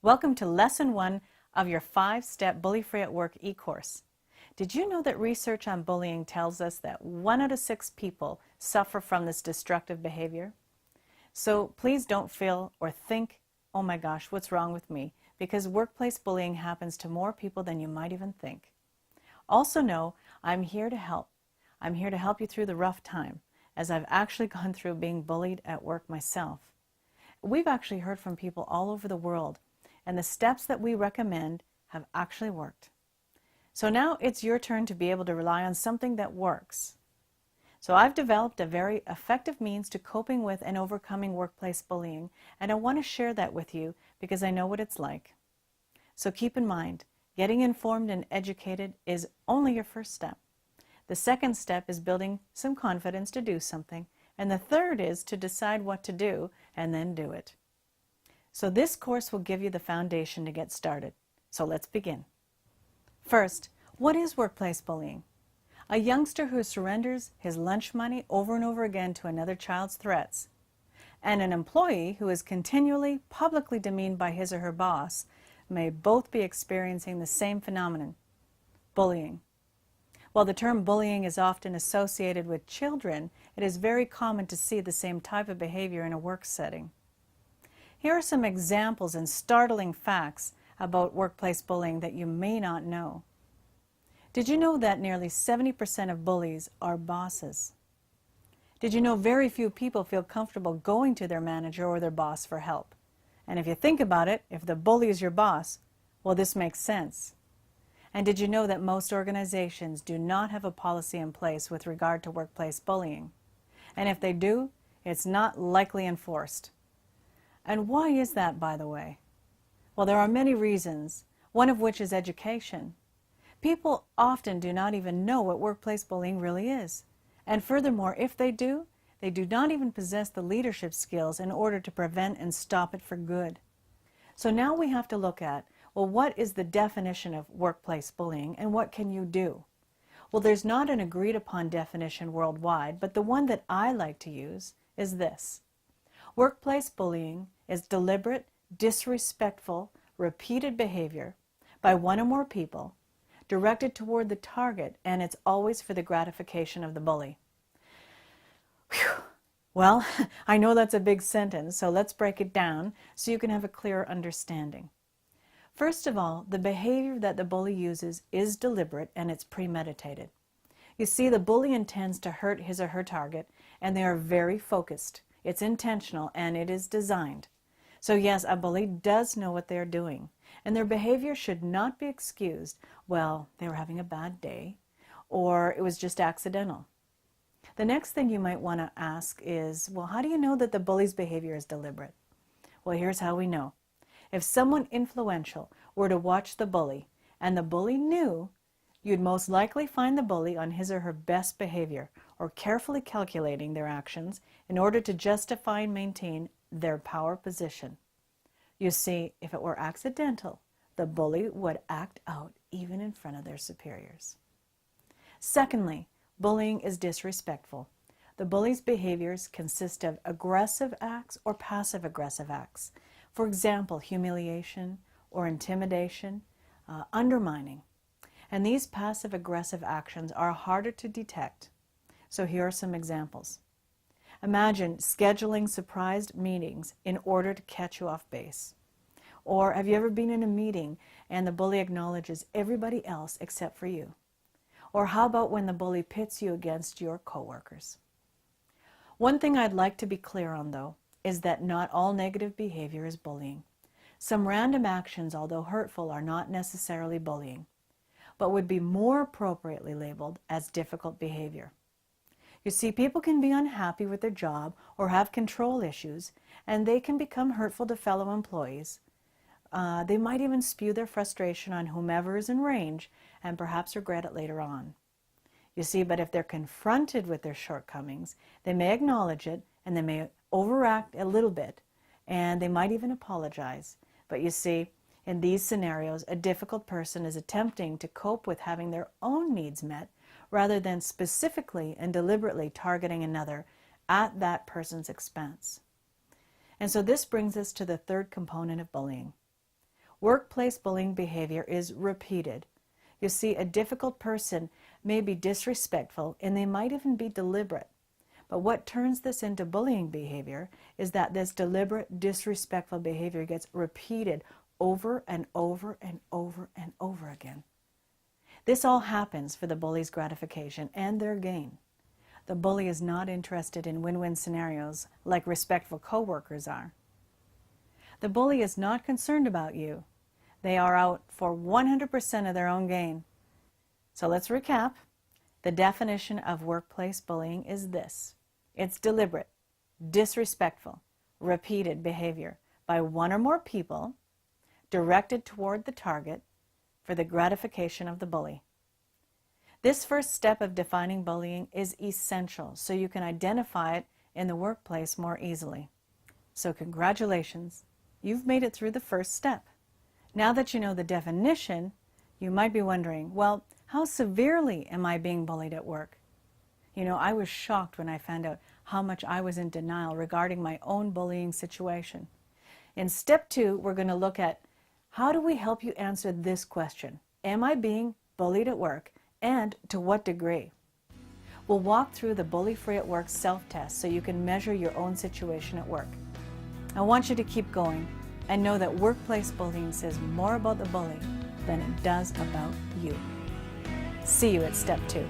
Welcome to Lesson 1 of your 5-Step Bully Free at Work e-course. Did you know that research on bullying tells us that 1 out of 6 people suffer from this destructive behavior? So please don't feel or think, oh my gosh, what's wrong with me? Because workplace bullying happens to more people than you might even think. Also know, I'm here to help. I'm here to help you through the rough time, as I've actually gone through being bullied at work myself. We've actually heard from people all over the world, and the steps that we recommend have actually worked. So now it's your turn to be able to rely on something that works. So I've developed a very effective means to coping with and overcoming workplace bullying, and I want to share that with you because I know what it's like. So keep in mind, getting informed and educated is only your first step. The second step is building some confidence to do something, and the third is to decide what to do and then do it. So this course will give you the foundation to get started. So let's begin. First, what is workplace bullying? A youngster who surrenders his lunch money over and over again to another child's threats, and an employee who is continually publicly demeaned by his or her boss may both be experiencing the same phenomenon, bullying. While the term bullying is often associated with children, it is very common to see the same type of behavior in a work setting. Here are some examples and startling facts about workplace bullying that you may not know. Did you know that nearly 70% of bullies are bosses? Did you know very few people feel comfortable going to their manager or their boss for help? And if you think about it, if the bully is your boss, well, this makes sense. And did you know that most organizations do not have a policy in place with regard to workplace bullying? And if they do, it's not likely enforced. And why is that, by the way? Well, there are many reasons, one of which is education. People often do not even know what workplace bullying really is. And furthermore, if they do not even possess the leadership skills in order to prevent and stop it for good. So now we have to look at, well, what is the definition of workplace bullying and what can you do? Well, there's not an agreed upon definition worldwide, but the one that I like to use is this. Workplace bullying is deliberate, disrespectful, repeated behavior by one or more people directed toward the target, and it's always for the gratification of the bully. Whew. Well, I know that's a big sentence, so let's break it down so you can have a clearer understanding. First of all, the behavior that the bully uses is deliberate and it's premeditated. You see, the bully intends to hurt his or her target, and they are very focused. It's intentional and it is designed. So yes, a bully does know what they're doing, and their behavior should not be excused. Well, they were having a bad day, or it was just accidental. The next thing you might want to ask is, well, how do you know that the bully's behavior is deliberate? Well, here's how we know. If someone influential were to watch the bully, and the bully knew, you'd most likely find the bully on his or her best behavior, or carefully calculating their actions in order to justify and maintain their power position. You see, if it were accidental, the bully would act out even in front of their superiors. Secondly, bullying is disrespectful. The bully's behaviors consist of aggressive acts or passive-aggressive acts. For example, humiliation or intimidation, undermining. And these passive-aggressive actions are harder to detect. So here are some examples. Imagine scheduling surprise meetings in order to catch you off base. Or have you ever been in a meeting and the bully acknowledges everybody else except for you? Or how about when the bully pits you against your coworkers? One thing I'd like to be clear on, though, is that not all negative behavior is bullying. Some random actions, although hurtful, are not necessarily bullying, but would be more appropriately labeled as difficult behavior. You see, people can be unhappy with their job or have control issues, and they can become hurtful to fellow employees. They might even spew their frustration on whomever is in range and perhaps regret it later on. You see, but if they're confronted with their shortcomings, they may acknowledge it and they may overact a little bit, and they might even apologize. But you see, in these scenarios, a difficult person is attempting to cope with having their own needs met rather than specifically and deliberately targeting another at that person's expense. And so this brings us to the third component of bullying. Workplace bullying behavior is repeated. You see, a difficult person may be disrespectful and they might even be deliberate. But what turns this into bullying behavior is that this deliberate, disrespectful behavior gets repeated over and over and over and over again. This all happens for the bully's gratification and their gain. The bully is not interested in win-win scenarios like respectful coworkers are. The bully is not concerned about you. They are out for 100% of their own gain. So let's recap. The definition of workplace bullying is this. It's deliberate, disrespectful, repeated behavior by one or more people directed toward the target for the gratification of the bully. This first step of defining bullying is essential so you can identify it in the workplace more easily. So congratulations, you've made it through the first step. Now that you know the definition, you might be wondering, well, how severely am I being bullied at work? You know, I was shocked when I found out how much I was in denial regarding my own bullying situation. In step 2, we're going to look at how do we help you answer this question? Am I being bullied at work, and to what degree? We'll walk through the Bully Free at Work self-test so you can measure your own situation at work. I want you to keep going and know that workplace bullying says more about the bully than it does about you. See you at step 2.